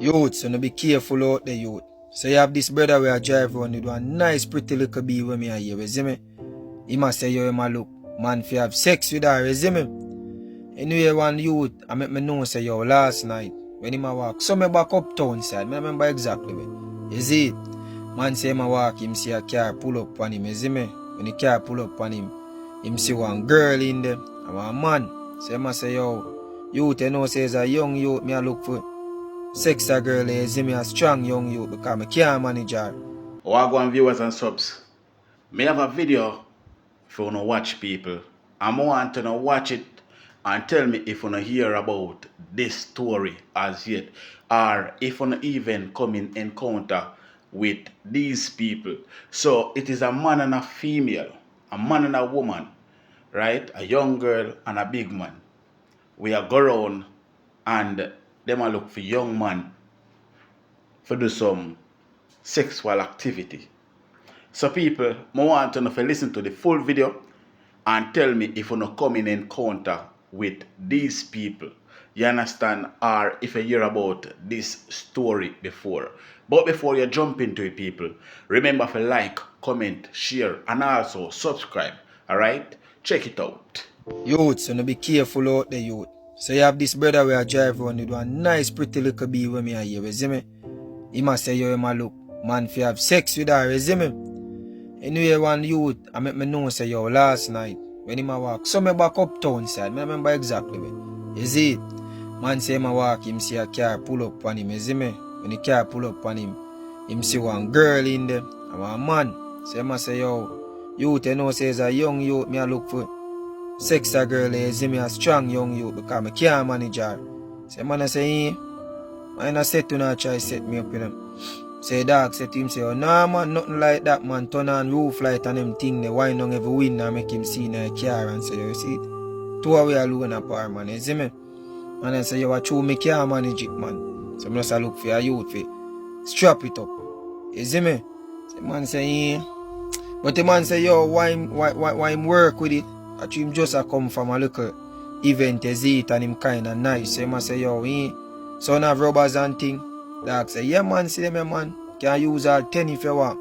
Youth, so no be careful out there, youth. So you have this brother where I drive around with one nice pretty little bee with me and you see me? He must say you ma look man fi have sex with her, you see me? Anyway, one youth, I make me know say yo last night when he ma walk, so me back uptown side, I remember exactly where. You see it? Man say ma walk, him see a car pull up on him, you see me? When the car pull up on him see one girl in there, and one man. So he ma say yo, youth you know say is a young youth, me a look for sexy girl, you see me a strong young youth because I can't manage her. Wagwan viewers and subs, me have a video for you to watch people. I want to watch it and tell me if you hear about this story as yet, or if you even come in encounter with these people. So it is a man and a female, a man and a woman, right? A young girl and a big man. We are go around and them a look for young man for do some sexual activity. So people, I want to know if you listen to the full video and tell me if you not come in encounter with these people. You understand? Or if you hear about this story before. But before you jump into it, people, remember to like, comment, share, and also subscribe. Alright? Check it out. Youth, so no be careful out there, youth. So you have this brother where I drive around with one nice pretty little bee with me and you see me? He must say you ma look man fi have sex with her, you see me? Anyway, one youth, I make me know say yo last night when he ma walk, so me back uptown side, I remember exactly where. You see it? Man say ma walk, him see a car pull up on him, you see me? When the car pull up on him see one girl in there, and one man. So he ma say yo, youth you know say is a young youth, me a look for sexy girl, you see me a strong young youth because I can't manage her. So man I say, man I said to not try set me up, you know. Say dog said to him, say, oh nah man, nothing like that man, turn on roof light and them thing, they wind on every window and make him see in a car and say, you see it? 2 hours alone apart, man, you see me? And I say, yo, I true me can't manage it, man. So I must look for a youth for strap it up. You see me? So the man say, yeah. But the man say, yo, why him work with it? Actually, him just a come from a little event, you see it, and him kind of nice. So he must say, yo, son of robbers and thing. Dog say, yeah man, see them man, can use all 10 if you want.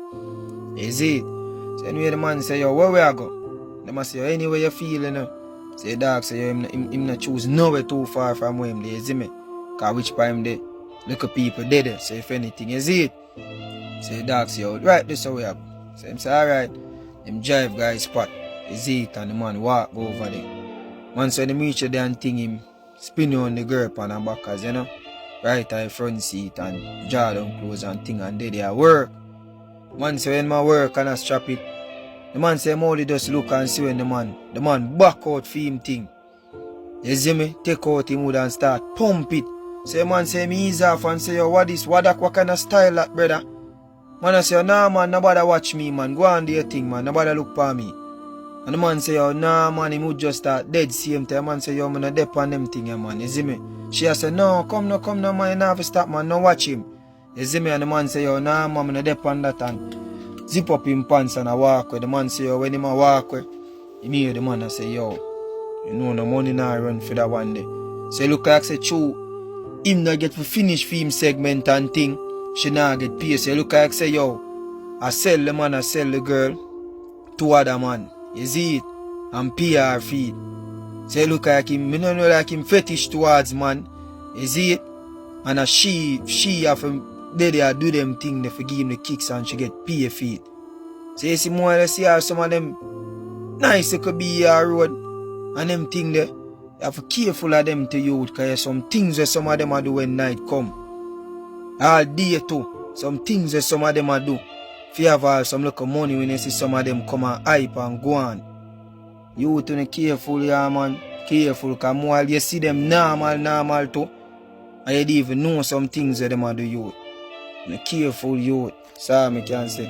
You see it? So anyway the man say, yo, where we are go? They must say, yo, anyway you feel, you know. Say dog say, yo, him not choose nowhere too far from him, you see me? Cause which part him there, look at people dead, so if anything, you see it? Say dog say, yo, right, this how we are. So him say, alright, him drive guys spot, you see it, and the man walk go over there. Man say, him reach there and thing him, spin on the girl on the backers, you know. Right at the front seat and jaw down clothes and thing and they work. Man say when my work and I strap it, the man say I'm only just look and see when the man back out for him thing. You see me? Take out him wood and start pump it. Say man say me ease off and say yo what kind of style that brother? Man I say nah man nobody watch me man, go on do your thing man, nobody look for me. And the man say yo nah man him would just start dead same time. Man say yo man I dep on them thing man, you see me? She a say, no, come no man, you never stop man, no watch him. You see me and the man say, yo, nah man, I dep on that and zip up him pants and I walk with. The man say, yo, when him a walk with, him hear the man I say, yo, you know no money now run for that one day. So look like say, true, him not get to finish for him segment and thing, she not get paid. So look like say, yo, I sell the man, I sell the girl to other man. You see it? And PR feed. Say look like him, me don't know like him fetish towards man. You see it? And a she have they do them thing, they forgive him the kicks and she get pay feet. So you see more or less here some of them nice it could be your road and them thing there. You have to be careful of them to you because some things that some of them a do when night come. All day too. Some things that some of them a do. If you have some little money when you see some of them come and hype and go on. You to be careful, yeah man. Careful, because while you see them normal too, and you don't even know some things that them do you. Be careful, you. Sorry, I can't say.